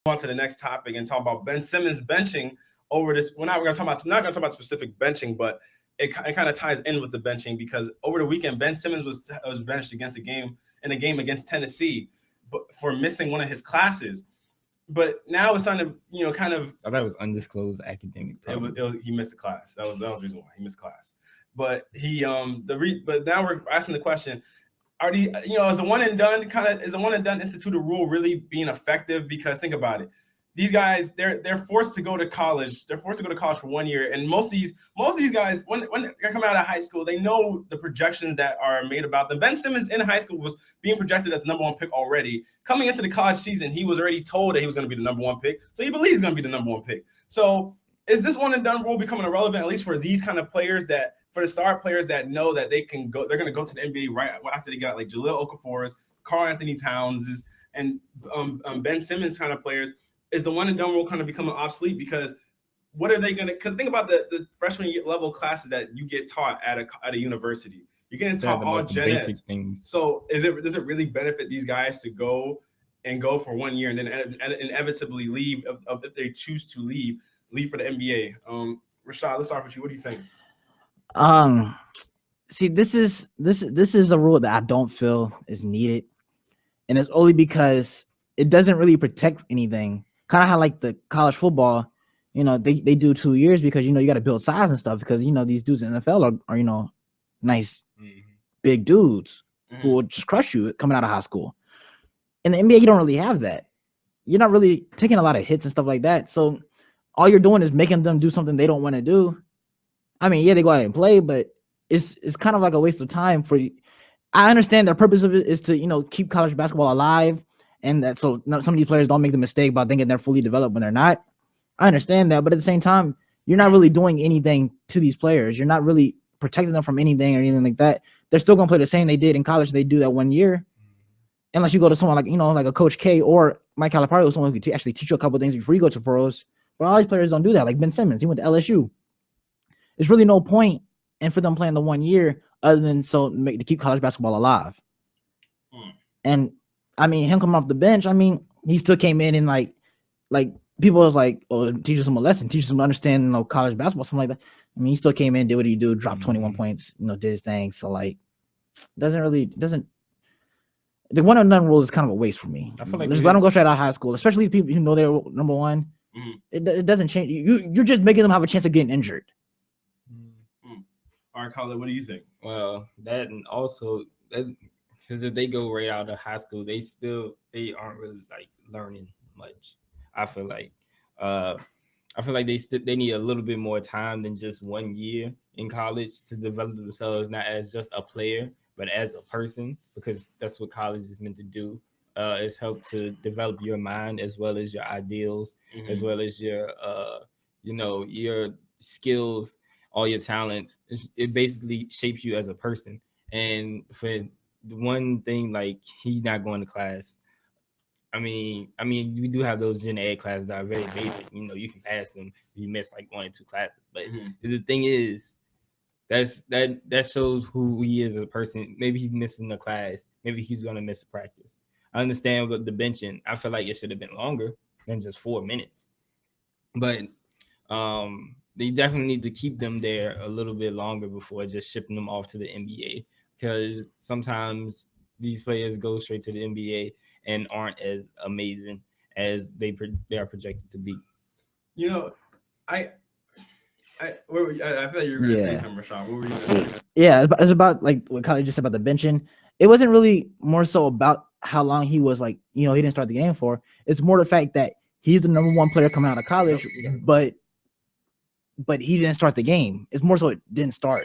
on to the next topic and talk about Ben Simmons benching over this. We're not going to talk about specific benching, but it kind of ties in with the benching because over the weekend Ben Simmons was benched against a game against Tennessee, but for missing one of his classes. But now it's starting to, kind of. I thought it was undisclosed academic. He missed a class. That was the reason why he missed class. But but now we're asking the question: are these, is the one and done instituted rule really being effective? Because think about it, these guys they're forced to go to college. They're forced to go to college for 1 year, and most of these guys when they're coming out of high school, they know the projections that are made about them. Ben Simmons in high school was being projected as the #1 pick already. Coming into the college season, he was already told that he was going to be the #1 pick, so he believes he's going to be the #1 pick. So is this one and done rule becoming irrelevant, at least for these kind of players for the star players that know that they're going to go to the NBA right after they got like Jahlil Okafor's, Karl-Anthony Towns, and Ben Simmons kind of players? Is the one and done rule kind of becoming obsolete? Because what are they going to? Because think about the freshman level classes that you get taught at a university. You're getting taught all gen eds. Things. So does it really benefit these guys to go for 1 year and then inevitably leave if they choose to leave for the NBA? Rashad, let's start with you. What do you think? See, this is a rule that I don't feel is needed, and it's only because it doesn't really protect anything. Kind of how like the college football, they do 2 years because you got to build size and stuff because these dudes in the NFL are nice big dudes who will just crush you coming out of high school. In the NBA, you don't really have that. You're not really taking a lot of hits and stuff like that. So all you're doing is making them do something they don't want to do. I mean, yeah, they go out and play, but it's kind of like a waste of time for you. I understand the purpose of it is to, keep college basketball alive, and that so some of these players don't make the mistake about thinking they're fully developed when they're not. I understand that, but at the same time, you're not really doing anything to these players. You're not really protecting them from anything or anything like that. They're still going to play the same they did in college. They do that 1 year. Unless you go to someone like, like a Coach K or Mike Calipari, someone who could actually teach you a couple of things before you go to pros. But all these players don't do that. Like Ben Simmons, he went to LSU. There's really no point in for them playing the 1 year other than to keep college basketball alive. And I mean, him coming off the bench, I mean, he still came in and like people was like, oh, teach us some a lesson, teach us some to understand, college basketball, something like that. I mean, he still came in, did what he do, dropped 21 points, did his thing. So like, the one and done rule is kind of a waste for me. I feel like just let them go straight out of high school, especially people who know they're #1. It doesn't change. You're just making them have a chance of getting injured. All right, Colin, what do you think? Well, that and also because if they go right out of high school, they aren't really like learning much. I feel like they need a little bit more time than just 1 year in college to develop themselves, not as just a player, but as a person, because that's what college is meant to do. It's help to develop your mind as well as your ideals, as well as your your skills, all your talents. It basically shapes you as a person. And for the one thing, like he's not going to class. I mean, we do have those gen ed classes that are very basic. You can pass them if you miss like 1 or 2 classes. But the thing is, that shows who he is as a person. Maybe he's missing a class. Maybe he's gonna miss a practice. I understand with the benching. I feel like it should have been longer than just 4 minutes. But they definitely need to keep them there a little bit longer before just shipping them off to the NBA, because sometimes these players go straight to the NBA and aren't as amazing as they are projected to be. I feel like you were going to say something, Rashad. What were you going to say? Yeah, it's about like what Kyle just said about the benching. It wasn't really more so about how long he was like, he didn't start the game for. It's more the fact that he's the #1 player coming out of college, but he didn't start the game. It's more so it didn't start.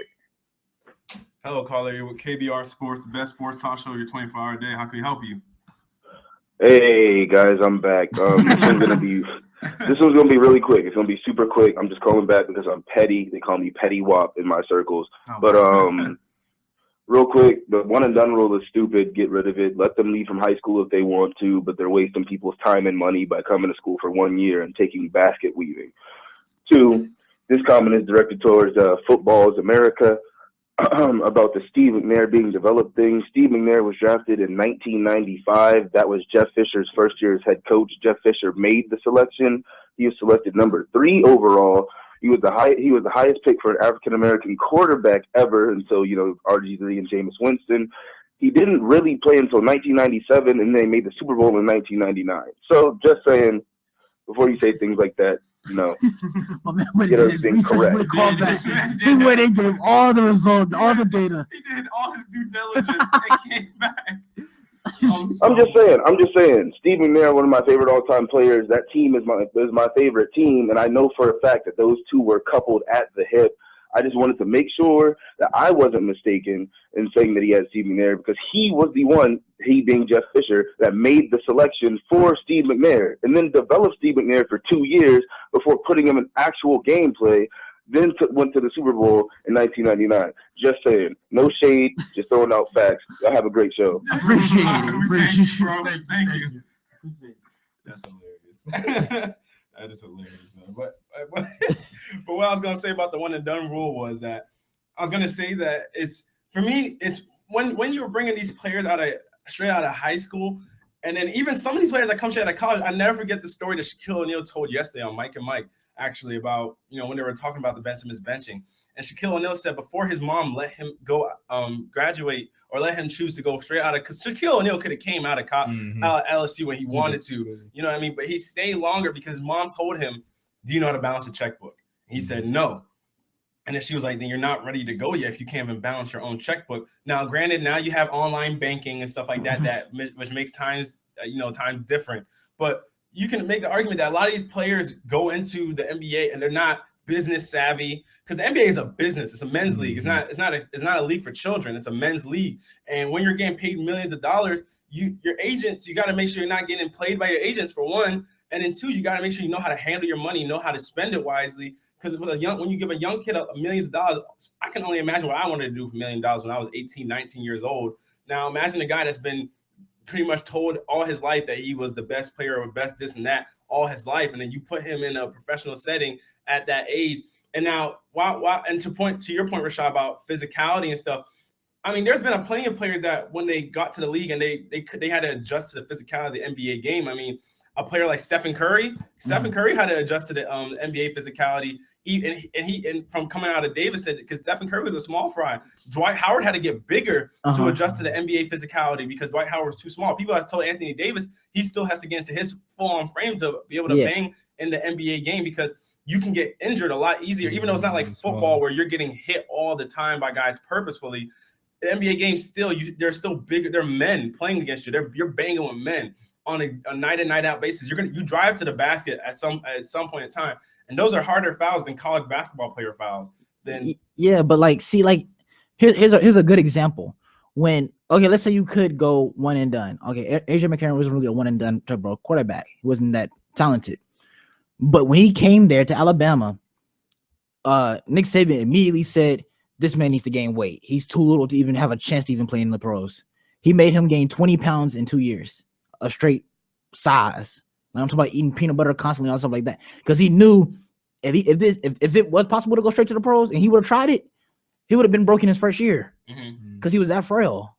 Hello, caller. You're with KBR Sports, the best sports talk show your 24-hour day. How can we help you? Hey guys, I'm back. This one's gonna be really quick. It's gonna be super quick. I'm just calling back because I'm petty. They call me Petty Wop in my circles. Real quick, the one and done rule is stupid. Get rid of it. Let them leave from high school if they want to, but they're wasting people's time and money by coming to school for 1 year and taking basket weaving. 2, this comment is directed towards Football's America. about the Steve McNair being developed thing. Steve McNair was drafted in 1995. That was Jeff Fisher's first year as head coach. Jeff Fisher made the selection. He was selected number 3 overall. He was the highest pick for an African American quarterback ever until RG3 and Jameis Winston. He didn't really play until 1997, and they made the Super Bowl in 1999. So just saying, before you say things like that, get everything correct. He went and gave all the results, all the data. He did all his due diligence and came back. I'm just saying. Steve McNair, one of my favorite all-time players. That team is my favorite team, and I know for a fact that those two were coupled at the hip. I just wanted to make sure that I wasn't mistaken in saying that he had Steve McNair, because he was the one, he being Jeff Fisher, that made the selection for Steve McNair and then developed Steve McNair for 2 years before putting him in actual gameplay, then went to the Super Bowl in 1999. Just saying. No shade, just throwing out facts. Y'all have a great show. Appreciate it, bro. Thank you. That's hilarious. That is hilarious, man. But what I was gonna say about the one and done rule was that I was gonna say that it's when you were bringing these players straight out of high school, and then even some of these players that come straight out of college. I never forget the story that Shaquille O'Neal told yesterday on Mike and Mike, actually, about when they were talking about the Ben Simmons benching. And Shaquille O'Neal said before his mom let him go graduate or let him choose to go straight out of, because Shaquille O'Neal could have came out of LSU when he wanted to, you know what I mean? But he stayed longer because his mom told him, do you know how to balance a checkbook? And he said, no. And then she was like, then you're not ready to go yet if you can't even balance your own checkbook. Now, granted, now you have online banking and stuff like that, which makes times different. But you can make the argument that a lot of these players go into the NBA and they're not business savvy, because the NBA is a business. It's a men's league. It's not a league for children. It's a men's league. And when you're getting paid millions of dollars, your agents, you got to make sure you're not getting played by your agents, for one. And then two, you got to make sure you know how to handle your money, know how to spend it wisely. Because when you give a young kid millions of dollars, I can only imagine what I wanted to do for $1 million when I was 18, 19 years old. Now imagine a guy that's been pretty much told all his life that he was the best player or best this and that all his life, and then you put him in a professional setting at that age. And now, and to your point, Rashad, about physicality and stuff, I mean, there's been plenty of players that when they got to the league and they had to adjust to the physicality of the NBA game. I mean, a player like Stephen Curry had to adjust to the NBA physicality. And from coming out of Davidson, because Stephen Curry was a small fry. Dwight Howard had to get bigger to adjust to the NBA physicality because Dwight Howard was too small. People have told Anthony Davis he still has to get into his full-on frame to be able to bang in the NBA game, because you can get injured a lot easier, even though it's not like football where you're getting hit all the time by guys purposefully. The NBA game they're still bigger. They're men playing against you. You're banging with men on a night in, night out basis. You drive to the basket at some point in time. And those are harder fouls than college basketball player fouls. But here's a good example. Let's say you could go one and done. Okay, AJ McCarron wasn't really a one and done type of quarterback. He wasn't that talented. But when he came there to Alabama, Nick Saban immediately said, this man needs to gain weight. He's too little to even have a chance to even play in the pros. He made him gain 20 pounds in 2 years of straight size. I'm talking about eating peanut butter constantly and stuff like that, because he knew if it was possible to go straight to the pros and he would have tried it, he would have been broken his first year because he was that frail.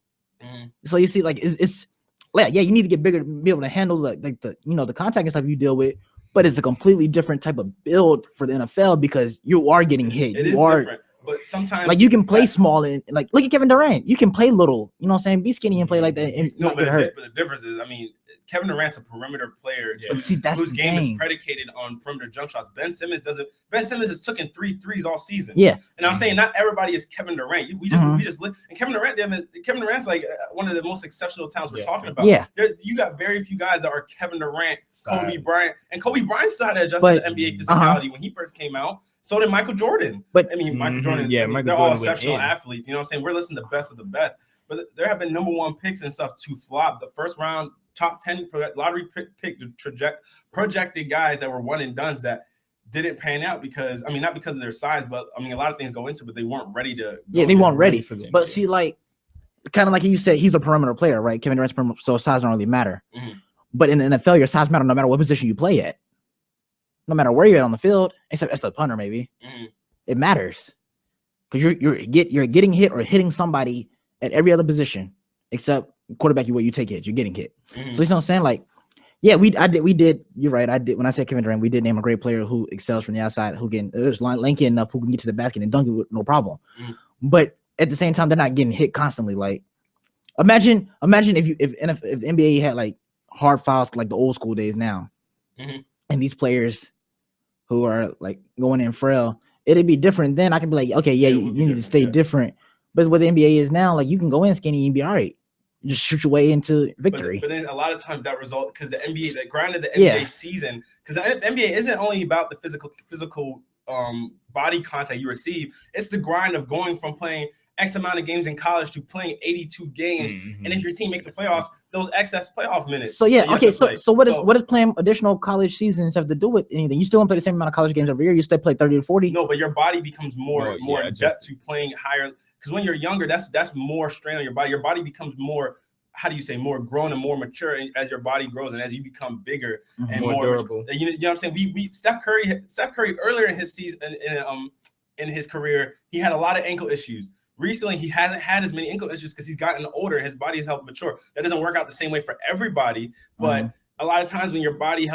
So you see, you need to get bigger to be able to handle the contact and stuff you deal with, but it's a completely different type of build for the NFL because you are getting hit. It is different. But sometimes you can play small and look at Kevin Durant. You can play little, you know what I'm saying? Be skinny and play like that and not get hurt. But the difference is, I mean, Kevin Durant's a perimeter player whose game is predicated on perimeter jump shots. Ben Simmons doesn't. Ben Simmons has taken 3 threes all season. Yeah, and I'm saying not everybody is Kevin Durant. We just look. And Kevin Durant's like one of the most exceptional talents we're talking about. Yeah, you got very few guys that are Kevin Durant, Kobe Bryant, and Kobe Bryant still had to adjust to the NBA physicality when he first came out. So did Michael Jordan. But I mean, Michael Jordan. Yeah, they're all exceptional athletes. You know what I'm saying? We're listening to the best of the best. But there have been number 1 picks and stuff to flop. The first round, top 10 lottery pick projected guys that were one and dones that didn't pan out because, I mean, not because of their size, but I mean, a lot of things go into it, but they weren't ready to. Yeah, they weren't ready for them. But see, kind of like you said, he's a perimeter player, right? Kevin Durant's perimeter, so size don't really matter. But in the NFL, your size matters no matter what position you play at. No matter where you're at on the field, except as the punter, maybe. It matters. because you're getting hit or hitting somebody at every other position except quarterback. You take hits, you're getting hit. So you know what I'm saying? Like, yeah, we did. You're right. I did when I said Kevin Durant. We did name a great player who excels from the outside, who can lanky enough, who can get to the basket and dunk it with no problem. But at the same time, they're not getting hit constantly. Like, imagine if the NBA had like hard fouls like the old school days now, and these players who are like going in frail, it'd be different. Then I can be like, okay, yeah, you need to stay different. But what the NBA is now, like, you can go in skinny and be all right. Just shoot your way into victory. But then a lot of times that result, because the NBA, the grind of the NBA season, because the NBA isn't only about the physical body contact you receive. It's the grind of going from playing X amount of games in college to playing 82 games, and if your team makes the playoffs, those excess playoff minutes. So yeah, okay. So what does playing additional college seasons have to do with anything? You still don't play the same amount of college games every year. You still play 30 to 40. No, but your body becomes more adept to playing higher. Because when you're younger, that's more strain on your body. Your body becomes more, how do you say, more grown and more mature as your body grows and as you become bigger and more durable. You know what I'm saying? We Steph Curry earlier in his season in his career, he had a lot of ankle issues. Recently, he hasn't had as many ankle issues because he's gotten older. His body has helped mature. That doesn't work out the same way for everybody, but a lot of times when your body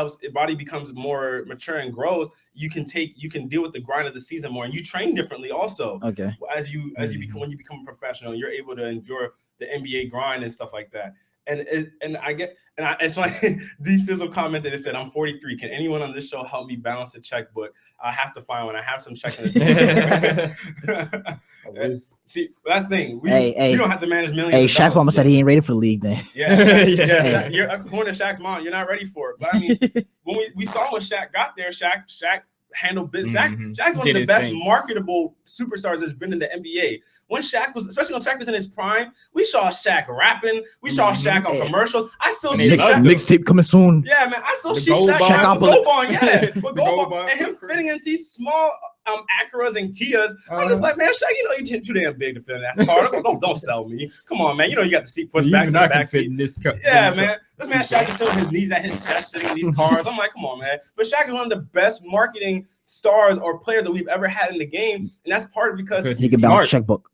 becomes more mature and grows, you can deal with the grind of the season more, and you train differently also. Okay. When you become a professional, you're able to endure the NBA grind and stuff like that. It's like D Sizzle commented and said, "I'm 43. Can anyone on this show help me balance the checkbook? I have to find one. I have some checks in the See, that's the thing. We don't have to manage millions. Hey, Shaq's mama said he ain't ready for the league then. Yeah. You're according to Shaq's mom, you're not ready for it. But I mean, when we saw when Shaq got there, Shaq handled business. Shaq's one of the best marketable superstars that's been in the NBA. Especially when Shaq was in his prime, we saw Shaq rapping. We saw Shaq on commercials. I still see Shaq. Mixtape coming soon. Yeah, man. I still see Shaq with Gold Bond. Yeah, with Gold Bond. And him fitting into these small Acuras and Kias. I'm just like, man, Shaq, you know you're too damn big to fit in that car. Don't sell me. Come on, man. You know you got the seat pushed back to the back seat. Yeah, man. This man Shaq is sitting with his knees at his chest sitting in these cars. I'm like, come on, man. But Shaq is one of the best marketing stars or players that we've ever had in the game, and that's part because he can balance a checkbook.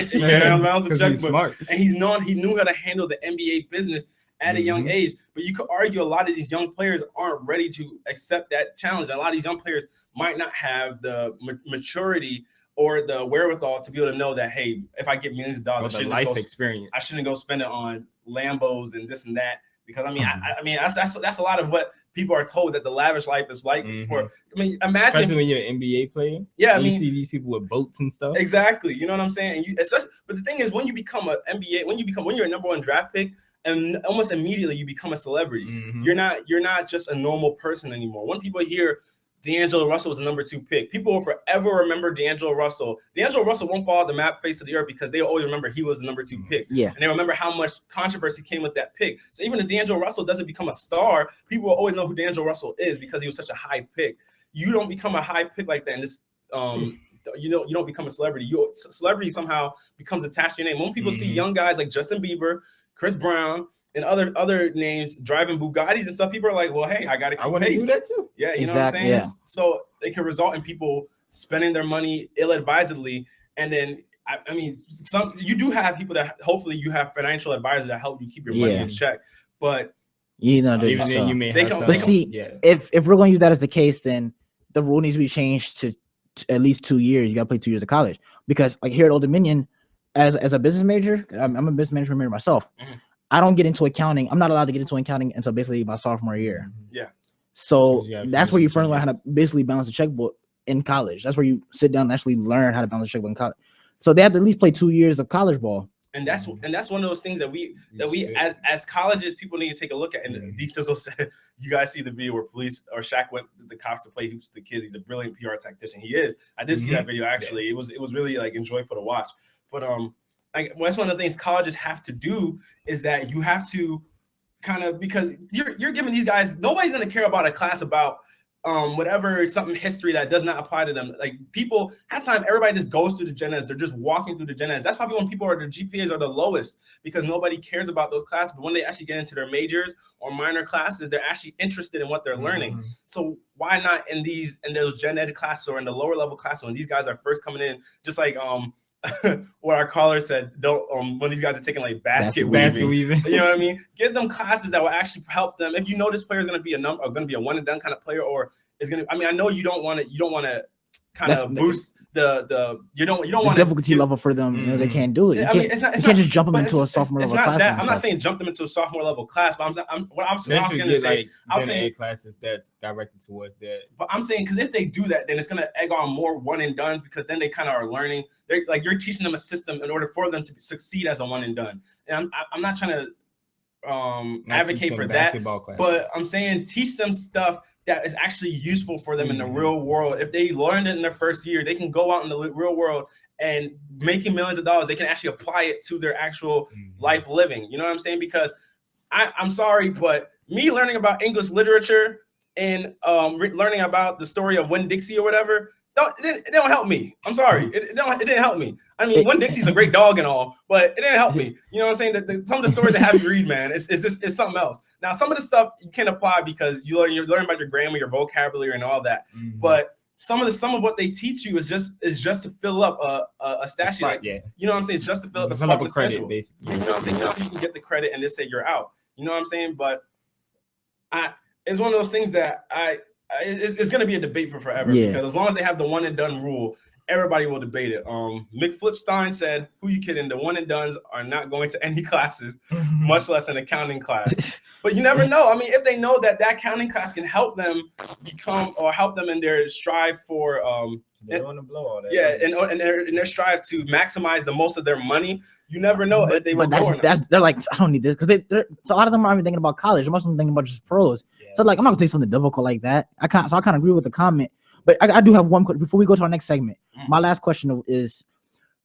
Balance a checkbook. And he knew how to handle the NBA business at a young age. But you could argue a lot of these young players aren't ready to accept that challenge. A lot of these young players might not have the maturity or the wherewithal to be able to know that, hey, if I get millions of dollars, I shouldn't go spend it on Lambos and this and that. Because I mean, that's a lot of what people are told that the lavish life is like. Imagine, especially when you're an NBA player. Yeah, I mean, you see these people with boats and stuff. Exactly, you know what I'm saying. But the thing is, when you become an NBA, when you're a #1 draft pick, and almost immediately you become a celebrity. You're not just a normal person anymore. When people hear D'Angelo Russell was the #2 pick, people will forever remember D'Angelo Russell. D'Angelo Russell won't fall off the face of the earth because they always remember he was the #2 pick. Yeah. And they remember how much controversy came with that pick. So even if D'Angelo Russell doesn't become a star, people will always know who D'Angelo Russell is because he was such a high pick. You don't become a high pick like that, and this you don't become a celebrity. Celebrity somehow becomes attached to your name. When people see young guys like Justin Bieber, Chris Brown, and other names driving Bugattis and stuff, people are like, well, hey, I want to do that too. Yeah, you know what I'm saying? Yeah. So it can result in people spending their money ill-advisedly. And then, I mean, you do have people that hopefully you have financial advisors that help you keep your money in check. But you know, even then you may have if we're going to use that as the case, then the rule needs to be changed to at least 2 years. You got to play 2 years of college. Because like here at Old Dominion, as a business major, I'm a business management major myself. I don't get into accounting. I'm not allowed to get into accounting until basically my sophomore year. Yeah. So that's where you first learn how to basically balance a checkbook in college. That's where you sit down and actually learn how to balance a checkbook in college. So they have to at least play 2 years of college ball. And that's one of those things that we as colleges people need to take a look at. And D Sizzle said, you guys see the video where police or Shaq went to the cops to play hoops with the kids. He's a brilliant PR tactician. He is. I did see that video actually. Yeah. It was really like enjoyable to watch. But that's one of the things colleges have to do is that you have to kind of, because you're giving these guys, nobody's going to care about a class about whatever, something history that does not apply to them. Like people, at time, everybody just goes through the gen eds. They're just walking through the gen eds. That's probably when their GPAs are the lowest because nobody cares about those classes. But when they actually get into their majors or minor classes, they're actually interested in what they're learning. So why not in those gen ed classes or in the lower level classes when these guys are first coming in, just like what our caller said, don't when these guys are taking like basket weaving. You know what I mean? Give them classes that will actually help them. If you know this player is going to be a one and done kind of player, or is going to, I mean, I know you don't want to kind of boost you don't want difficulty level for them. You know, they can't do it. You can't just jump them into a sophomore level class. I'm not saying jump them into a sophomore level class, but I'm going to say, I'll say classes that's directed towards that. But I'm saying because if they do that, then it's going to egg on more one and done because then they kind of are learning. They're like you're teaching them a system in order for them to succeed as a one and done. And I'm not trying to advocate for that, but I'm saying teach them stuff that is actually useful for them in the real world. If they learned it in their first year, they can go out in the real world and making millions of dollars. They can actually apply it to their actual life living. You know what I'm saying? Because I'm sorry, but me learning about English literature and learning about the story of Winn-Dixie or whatever, it don't help me. I'm sorry, it didn't help me. I mean, Winn-Dixie's a great dog and all, but it didn't help me. You know what I'm saying? Some of the stories that have you read, man, it's something else. Now, some of the stuff you can apply because you're learning about your grammar, your vocabulary, and all that. But some of what they teach you is just to fill up a stat sheet. Like, you know what I'm saying? It's just to fill up a credit, schedule. Basically. You know what I'm saying? Just so you can get the credit and just say you're out. You know what I'm saying? But it's one of those things that it's going to be a debate for forever because as long as they have the one and done rule, everybody will debate it. Mick Flipstein said, "Who you kidding? The one and dones are not going to any classes, much less an accounting class." But you never know. I mean, if they know that accounting class can help them become or help them in their strive for they want to blow all that. Yeah, and their strive to maximize the most of their money. You never know if they will go or not. They're like, I don't need this because so a lot of them aren't even thinking about college. Most of them thinking about just pros. So like, I'm not gonna take something difficult like that. I kind of agree with the comment, but I do have one before we go to our next segment. My last question is,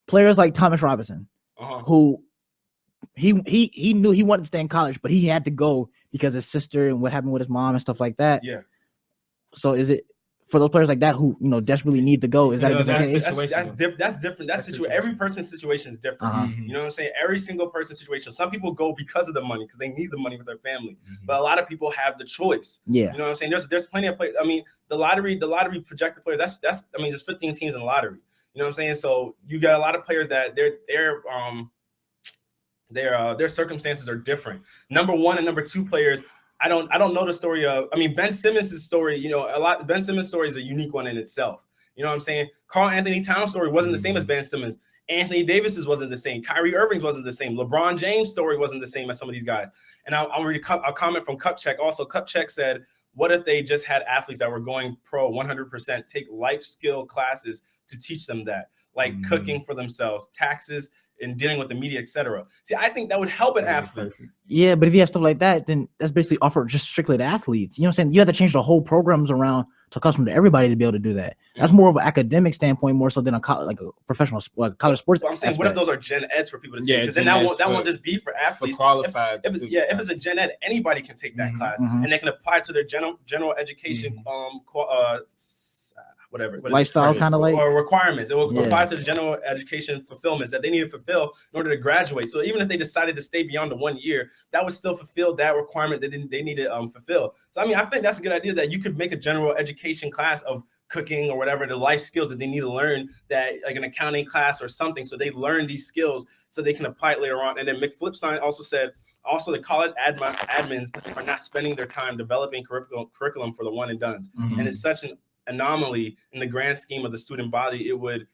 players like Thomas Robinson, who he knew he wanted to stay in college, but he had to go because his sister and what happened with his mom and stuff like that. Yeah. So is it for those players like that who desperately need to go? Is that a different case? That's different. That's situation. Every person's situation is different. You know what I'm saying? Every single person's situation. Some people go because of the money because they need the money for their family. But a lot of people have the choice. Yeah. You know what I'm saying? There's plenty of players. I mean, the lottery projected players. That's I mean, there's 15 teams in the lottery. You know what I'm saying? So you got a lot of players that their circumstances are different. Number one and number two players. I don't know the story of, I mean, Ben Simmons' story, Ben Simmons' story is a unique one in itself. You know what I'm saying? Karl-Anthony Towns' story wasn't the same as Ben Simmons. Anthony Davis's wasn't the same. Kyrie Irving's wasn't the same. LeBron James' story wasn't the same as some of these guys. And I'll read a comment from Cupcheck. Also, Cupcheck said, what if they just had athletes that were going pro 100%, take life skill classes to teach them that, like cooking for themselves, taxes, and dealing with the media, etc. See, I think that would help an athlete. Yeah, but if you have stuff like that, then that's basically offered just strictly to athletes. You know what I'm saying? You have to change the whole programs around to custom to everybody to be able to do that. That's more of an academic standpoint, more so than a professional college sports. But I'm saying, what if those are gen eds for people to take? Because then that won't just be for athletes. Qualified. If it's a gen ed, anybody can take that class, and they can apply to their general education whatever lifestyle kind of like or requirements. It will apply to the general education fulfillments that they need to fulfill in order to graduate. So even if they decided to stay beyond the 1 year, that would still fulfill that requirement that they need to fulfill. So I mean, I think that's a good idea that you could make a general education class of cooking or whatever, the life skills that they need to learn, that like an accounting class or something, so they learn these skills so they can apply it later on. And then McFlipstein also said, the college admins are not spending their time developing curriculum for the one and dones. And it's such an anomaly in the grand scheme of the student body. It would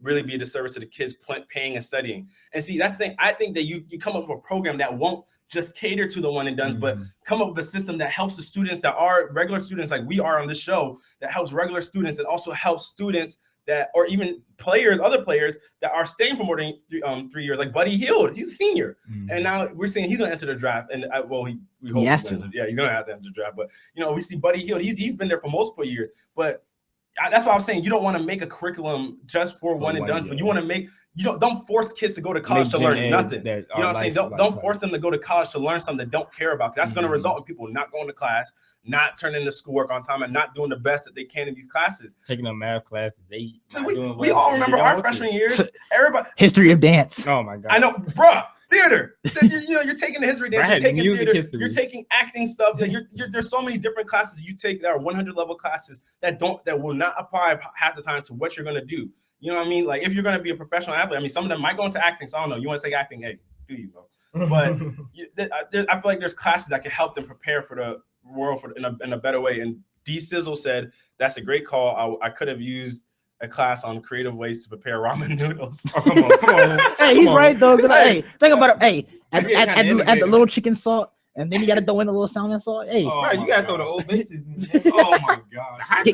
really be a disservice to the kids paying and studying. And see, that's the thing. I think that you come up with a program that won't just cater to the one and dones, but come up with a system that helps the students that are regular students like we are on this show, that helps regular students and also helps students that, or even other players that are staying for more than 3 years, like Buddy Hield. He's a senior, and now we're seeing he's gonna enter the draft. And we hope he has to. Yeah, he's gonna have to enter the draft. But we see Buddy Hield. He's been there for multiple years, but That's what I was saying. You don't want to make a curriculum just for one and done, but you want to make don't force kids to go to college to learn nothing. You know what I'm saying? Don't force them to go to college to learn something they don't care about. That's going to result in people not going to class, not turning the schoolwork on time, and not doing the best that they can in these classes. Taking a math class, we all remember our freshman years. Everybody history of dance. Oh my god! I know, bruh. Theater. You're taking the history dance. You're taking theater. History. You're taking acting stuff. There's so many different classes you take that are 100 level classes that will not apply half the time to what you're gonna do. You know what I mean? Like if you're gonna be a professional athlete, I mean, some of them might go into acting. So I don't know. You want to take acting? Hey, do you, bro? But I feel like there's classes that can help them prepare for the world in a better way. And D Sizzle said that's a great call. I could have used a class on creative ways to prepare ramen noodles. Oh, come on. Hey, he's right though. Hey, think about it. Hey, add the little chicken salt, and then you gotta throw in the little salmon salt. Hey, you gotta throw the old bases. Oh my gosh.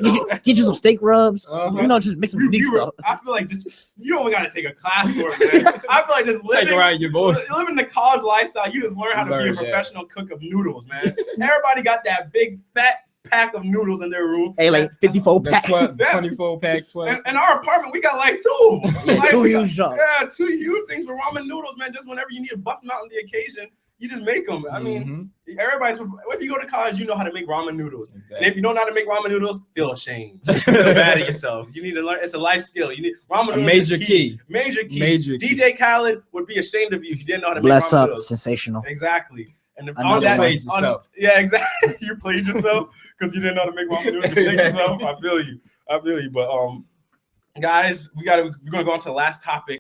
Get you some steak rubs. You know, just make some unique stuff. I feel like you don't gotta take a class for it, man. I feel like just living the college lifestyle, you just learn how to be a professional cook of noodles, man. Everybody got that big fat pack of noodles in their room. Hey, like 54 pack, 24 pack, 12. In our apartment, we got like two. Two huge jars. Yeah, 2 huge things for ramen noodles, man. Just whenever you need to bust them out on the occasion, you just make them. I mean, if you go to college, you know how to make ramen noodles. Exactly. And if you don't know how to make ramen noodles, feel ashamed. Feel bad at yourself. You need to learn. It's a life skill. You need ramen noodles. Major key. DJ Khaled would be ashamed of you if you didn't know how to make ramen noodles. Sensational. Exactly. And on that, yeah, exactly. You played yourself because you didn't know how to make ramen noodles. You played yourself. I feel you. But guys, we're gonna go on to the last topic.